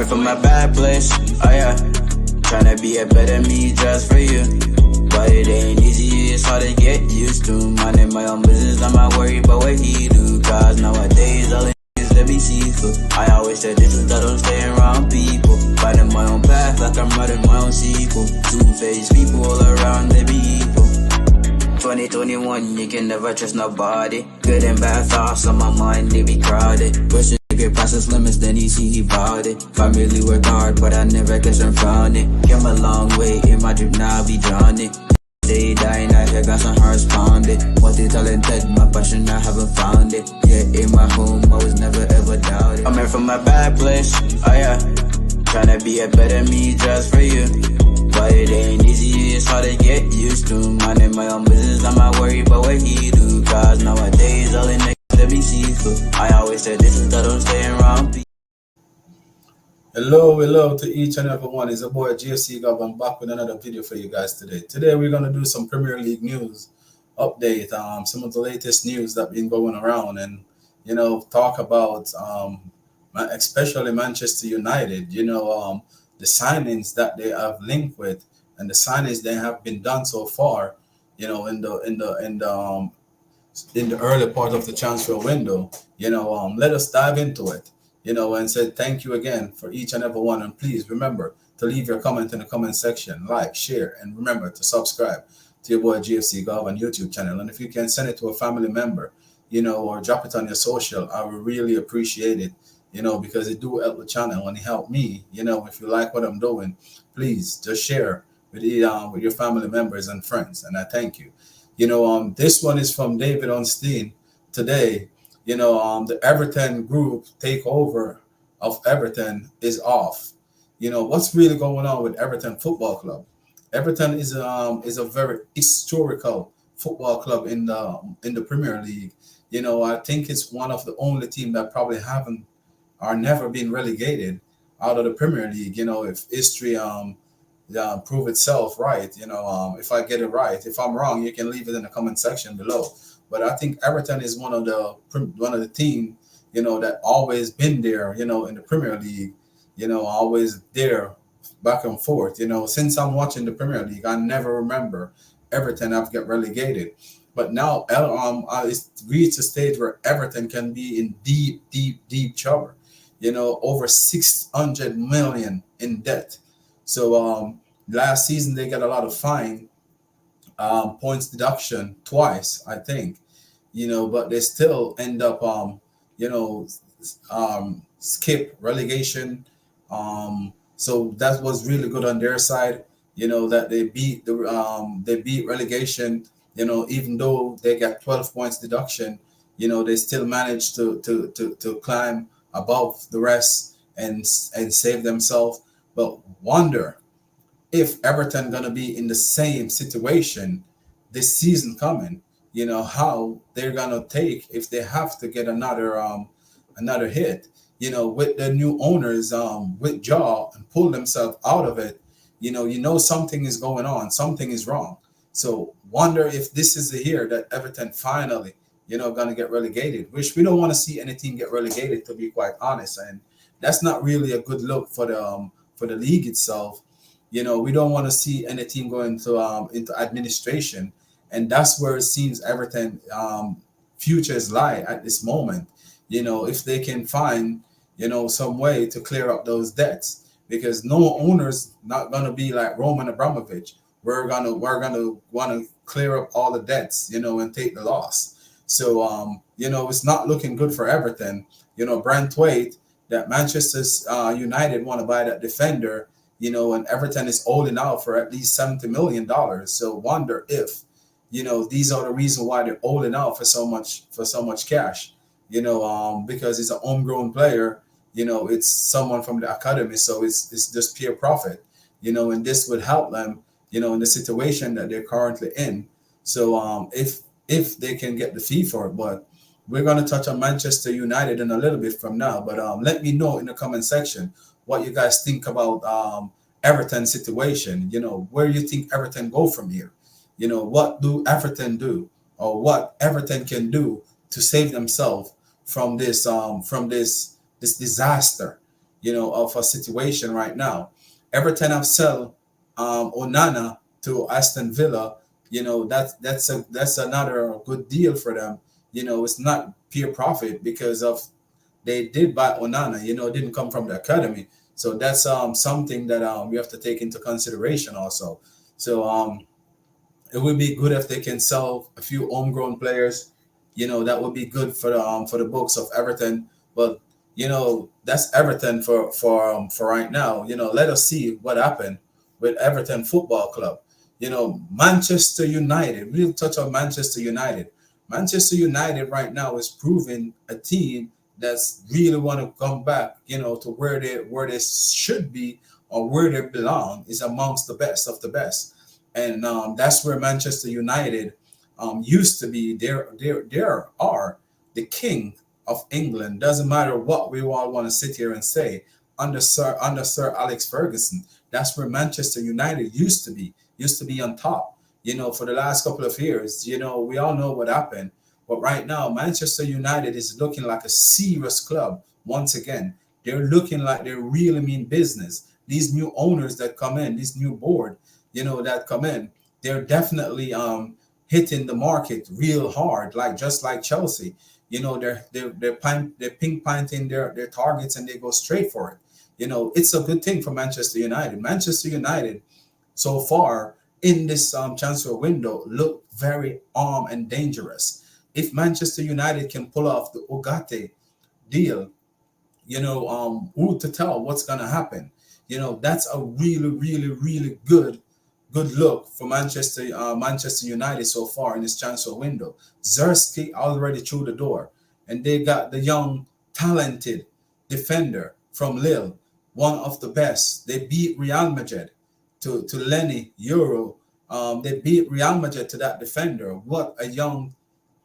From my bad place, oh yeah. Tryna be a better me just for you. But it ain't easy, it's hard to get used to. Minding my own business, I'm not worried about what he do. Cause nowadays, all the niggas let me see through. I always said this is that I'm staying around people. Finding my own path like I'm writing my own sequel. Two-faced people all around, they be equal. 2021, you can never trust nobody. Good and bad thoughts on my mind, they be crowded. Pushing get past his limits, then he see he bought it. Family work hard, but I never guess I'm found it. Came a long way in my dream, now I be drowning. They dying, I hear got some hearts pounded. Multi-talented, my passion, I haven't found it. Yeah, in my home, I was never ever doubted. I'm here from a bad place, oh yeah. Tryna be a better me just for you. But it ain't easy, it's hard to get used to. Minding my own business, I'm not worried about what he do. Cause nowadays, all the niggas let me see through. I always said this is that I'm staying around. Hello to each and every one. It's your boy GFC Gov. I'm back with another video for you guys today. Today we're gonna do some Premier League news update, some of the latest news that been going around, and talk about especially Manchester United. The signings that they have linked with and the signings they have been done so far. In the early part of the transfer window. Let us dive into it. And say thank you again for each and every one. And please remember to leave your comment in the comment section, like, share, and remember to subscribe to your boy GFC Gov on YouTube channel. And if you can send it to a family member, or drop it on your social, I would really appreciate it, because it do help the channel and it help me. If you like what I'm doing, please just share with your family members and friends. And I thank you. This one is from David Onstein today. The Everton group takeover of Everton is off. What's really going on with Everton Football Club? Everton is a very historical football club in the Premier League. I think it's one of the only team that probably haven't or never been relegated out of the Premier League. If history prove itself right. If I get it right. If I'm wrong, you can leave it in the comment section below. But I think Everton is one of the team, that always been there, in the Premier League, always there, back and forth. Since I'm watching the Premier League, I never remember Everton have get relegated. But now it's reached a stage where Everton can be in deep trouble. Over 600 million in debt. So last season they got a lot of fine, points deduction twice, I think. But they still end up skip relegation. So that was really good on their side. That they beat relegation. Even though they got 12 points deduction, they still managed to climb above the rest and save themselves. But wonder if Everton gonna be in the same situation this season coming. How they're gonna take if they have to get another hit. With the new owners withdraw and pull themselves out of it. Something is going on, something is wrong. So wonder if this is the year that Everton finally gonna get relegated. Which we don't want to see any team get relegated, to be quite honest, and that's not really a good look for the league itself. We don't want to see any team go into administration, and that's where it seems Everton futures lie at this moment. If they can find some way to clear up those debts, because no owner's not gonna be like Roman Abramovich. We're gonna want to clear up all the debts, and take the loss. So it's not looking good for Everton. Brent Waite, that Manchester United want to buy that defender. And Everton is holding out for at least $70 million. So wonder if, these are the reason why they're holding out for so much cash. Because he's a homegrown player. It's someone from the academy, so it's just pure profit. And this would help them, in the situation that they're currently in. So if they can get the fee for it, but we're going to touch on Manchester United in a little bit from now. But let me know in the comment section what you guys think about Everton situation. Where you think Everton go from here. What do Everton do, or what Everton can do to save themselves from this disaster. of a situation right now. Everton have sell Onana to Aston Villa. That's another good deal for them. It's not pure profit because of they did buy Onana. It didn't come from the academy. So that's something that we have to take into consideration also. So it would be good if they can sell a few homegrown players. That would be good for the books of Everton. But that's Everton for right now. Let us see what happened with Everton Football Club. Manchester United. We'll touch on Manchester United. Manchester United right now is proving a team that's really want to come back, to where they should be or where they belong is amongst the best of the best. And that's where Manchester United used to be. There are the king of England. Doesn't matter what we all want to sit here and say. Under Sir Alex Ferguson, that's where Manchester United used to be on top. For the last couple of years, we all know what happened. But right now, Manchester United is looking like a serious club once again. They're looking like they really mean business. These new owners that come in, this new board, that come in, they're definitely hitting the market real hard, just like Chelsea. They're pinpointing their targets and they go straight for it. It's a good thing for Manchester United. Manchester United, so far in this transfer window, look very armed and dangerous. If Manchester United can pull off the Ugarte deal, who to tell what's gonna happen? That's a really, really, really good look for Manchester United so far in this transfer window. Zerski already through the door, and they got the young, talented defender from Lille, one of the best. They beat Real Madrid to Lenny Euro. They beat Real Madrid to that defender. What a young,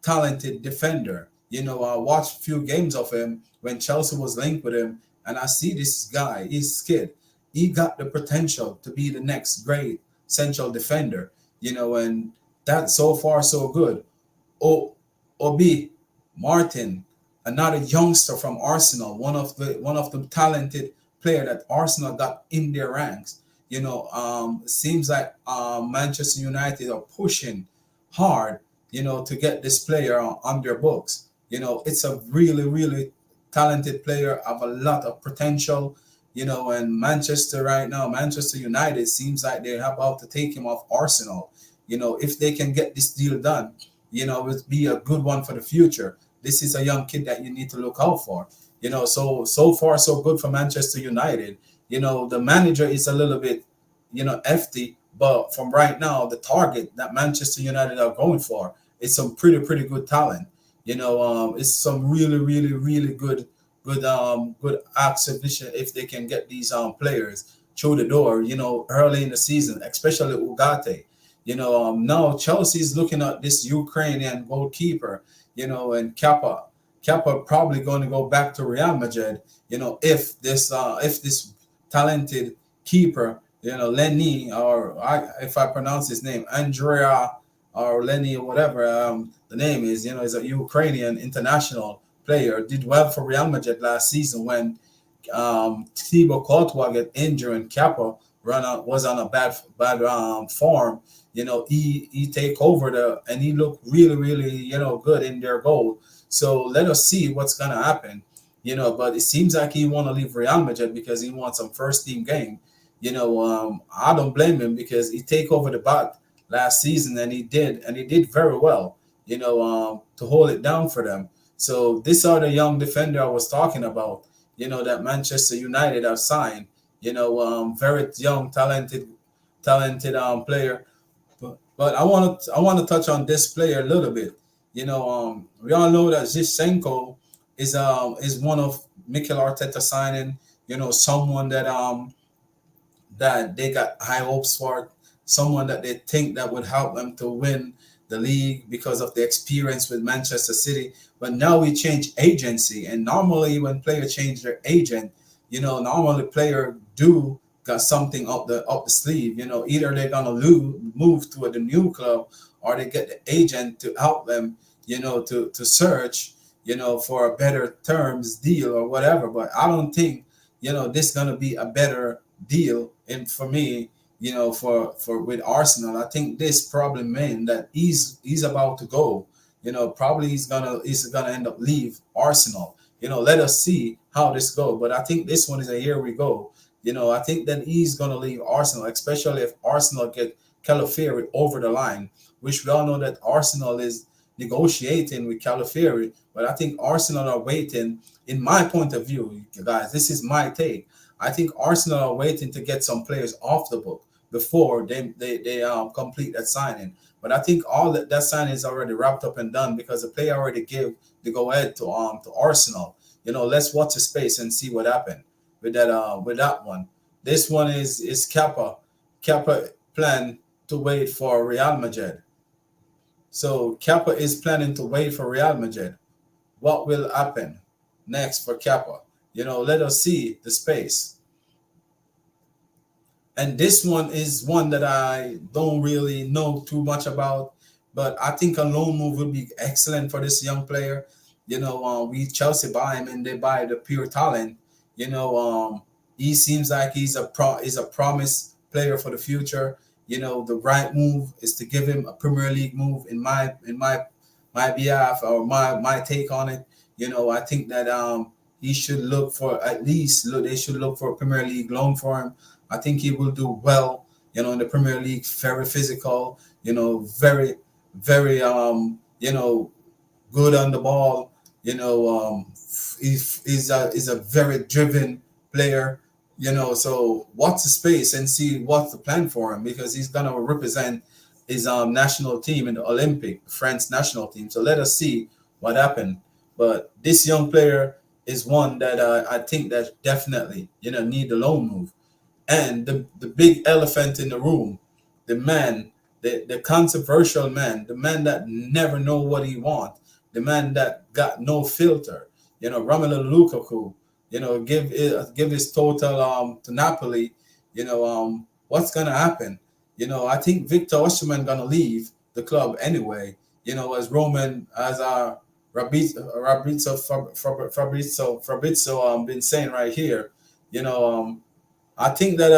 talented defender. I watched a few games of him when Chelsea was linked with him, and I see this guy, he's kid. He got the potential to be the next great central defender, and that so far so good. Obi Martin, another youngster from Arsenal, one of the talented player that Arsenal got in their ranks. Seems like Manchester United are pushing hard, to get this player on their books. It's a really, really talented player, have a lot of potential. And Manchester right now, Manchester United seems like they're about to take him off Arsenal. If they can get this deal done, it would be a good one for the future. This is a young kid that you need to look out for. So far so good for Manchester United. The manager is a little bit, hefty, but from right now, the target that Manchester United are going for is some pretty good talent. It's some really, really, really good exhibition if they can get these players through the door, early in the season, especially Ugarte. Now Chelsea is looking at this Ukrainian goalkeeper, and Kappa. Kappa probably going to go back to Real Madrid, if this talented keeper, Lenny, or if I pronounce his name, Andrea or Lenny or whatever the name is, is a Ukrainian international player, did well for Real Madrid last season when Thibaut Courtois got injured and Kappa was on a bad form. He take over and he looked really, really, good in their goal. So let us see what's gonna happen. But it seems like he want to leave Real Madrid because he wants some first team game. I don't blame him because he take over the bat last season and he did very well, to hold it down for them. So these are the young defender I was talking about, that Manchester United have signed, very young, talented player. But I want to touch on this player a little bit. We all know that Zinchenko is one of Mikel Arteta signing, someone that they got high hopes for, someone that they think that would help them to win the league because of the experience with Manchester City. But now we change agency, and normally when players change their agent, normally player do got something up the sleeve. Either they're gonna move to the new club, or they get the agent to help them, to search, for a better terms deal or whatever. But I don't think this gonna be a better deal. And for me, for with Arsenal, I think this probably meant that he's about to go. Probably he's gonna end up leave Arsenal. Let us see how this go. But I think this one is a here we go. I think that he's gonna leave Arsenal, especially if Arsenal get Calafiori over the line, which we all know that Arsenal is negotiating with Calafiori. But I think Arsenal are waiting. In my point of view, guys, this is my take. I think Arsenal are waiting to get some players off the book before they complete that signing. But I think all that signing is already wrapped up and done because the player already gave the go ahead to Arsenal. Let's watch the space and see what happened with that one. This one is Kepa. Kepa plan to wait for Real Madrid. So Kepa is planning to wait for Real Madrid. What will happen next for Kepa? Let us see the space. And this one is one that I don't really know too much about, but I think a loan move would be excellent for this young player. We Chelsea buy him and they buy the pure talent. He seems like he's a promise player for the future. The right move is to give him a Premier League move in my behalf or my take on it. I think that he should look for they should look for a Premier League loan for him. I think he will do well, in the Premier League, very physical, very, very, good on the ball, he's a very driven player, so watch the space and see what's the plan for him because he's going to represent his national team in the Olympic, France national team. So let us see what happened. But this young player is one that I think that definitely, need the loan move. And the big elephant in the room, the man, the controversial man, the man that never know what he wants, the man that got no filter, Romelu Lukaku, give his total to Napoli, what's gonna happen? I think Victor Osimhen gonna leave the club anyway, as Fabrizio been saying right here, I think that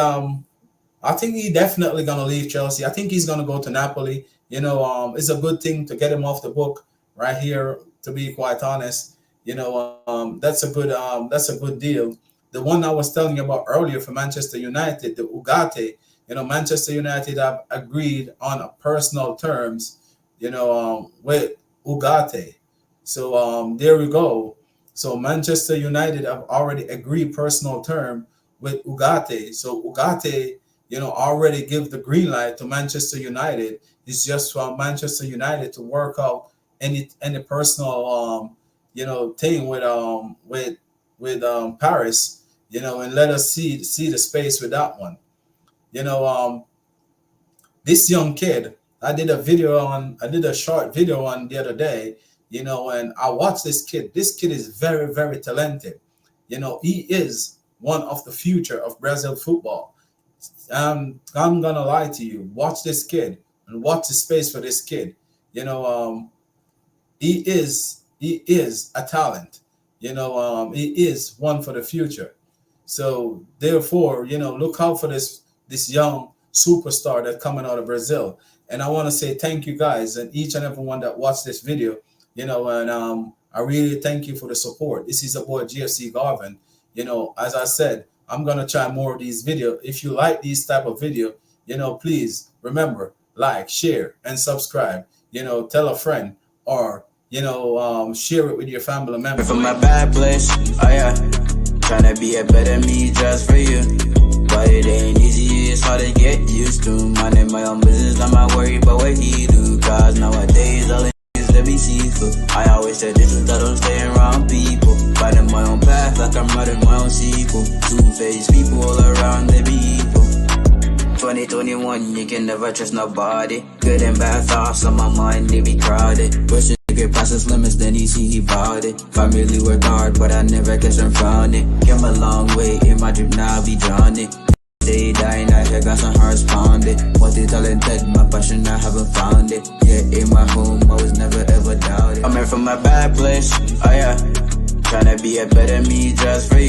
I think he definitely gonna leave Chelsea. I think he's gonna go to Napoli. It's a good thing to get him off the book right here. To be quite honest, that's a good deal. The one I was telling you about earlier for Manchester United, the Ugarte. Manchester United have agreed on a personal terms. With Ugarte. So there we go. So Manchester United have already agreed personal term with Ugarte. So Ugarte, already give the green light to Manchester United. It's just for Manchester United to work out any personal thing with Paris, and let us see the space with that one. This young kid, I did a short video on the other day, and I watched this kid. This kid is very, very talented. He is one of the future of Brazil football. I'm gonna lie to you. Watch this kid and watch the space for this kid. He is a talent. He is one for the future. So therefore, look out for this young superstar that's coming out of Brazil. And I want to say thank you guys and each and every one that watched this video. And I really thank you for the support. This is a boy GFC Garvin. As I said, I'm gonna try more of these videos. If you like these type of video, please remember, like, share, and subscribe. Tell a friend or share it with your family members. From a bad place, oh yeah, trying to be a better me just for you. But it ain't easy, it's hard to get used to. Minding my own business, I'm not worried about what he do. Cause nowadays all it is to be see-through. I always said this is that I'm staying around people. Fighting my own path like I'm writing my own sequel. Two-faced people all around, they be evil. 2021, you can never trust nobody. Good and bad thoughts on my mind, they be crowded. Pushing to get past his limits, then he bought it. Family work hard, but I never guess I'm found it. Came a long way in my dream, now I be drowning. They dying, I hear got some hearts pounded. Multi-talented, my passion, I haven't found it. Yeah, in my home, I was never ever doubted. I'm here from a bad place, oh yeah. Trying to be a better me just for you.